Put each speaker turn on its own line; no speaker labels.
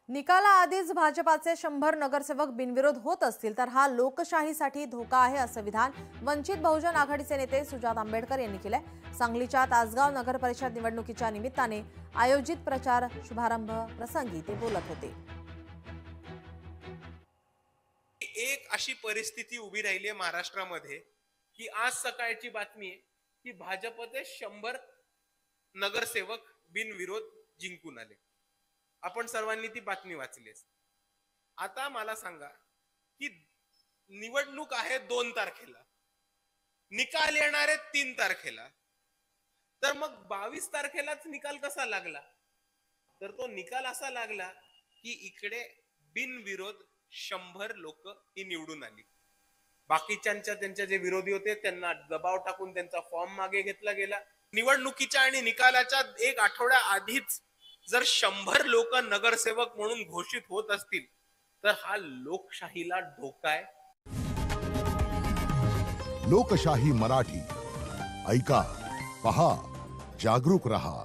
निकालाआधीच भाजपाचे 100 नगरसेवक बिनविरोध होत असतील तर हा लोकशाहीसाठी धोका आहे असं विधान वंचित बहुजन आघाडीचे नेते सुजात आंबेडकर यांनी केलंय। सांगलीच्या तासगाव नगर परिषद निवडणुकीच्या निमित्ताने आयोजित प्रचार शुभारंभ प्रसंगी ते बोलत होते।
एक अशी परिस्थिती उभी राहिली आहे महाराष्ट्रामध्ये की आज सकाळची बातमी आहे की भाजपचे 100 नगरसेवक बिनविरोध जिंकून आले। आपण सर्वांनी ती बातमी वाचली। आता मला सांगा की निवडणूक आहे 2 तारखेला, निकाल येणार आहे 3 तारखेला, तर मग 22 तारखेलाच निकाल कसा लागला? तर तो निकाल असा लागला की इकडे बिनविरोध 100 लोक ही निवडून आली। बाकीच्यांच्या त्यांचे जे विरोधी होते त्यांना दबाव टाकून त्यांचा फॉर्म मागे घेतला गेला। निवडणुकीच्या आणि निकालाच्या 1 आठवड्या आधीच जर 100 लोक नगरसेवक म्हणून घोषित होत असतील तर हा लोकशाहीला धोका आहे।
लोकशाही मराठी ऐका, पहा, जागरूक रहा।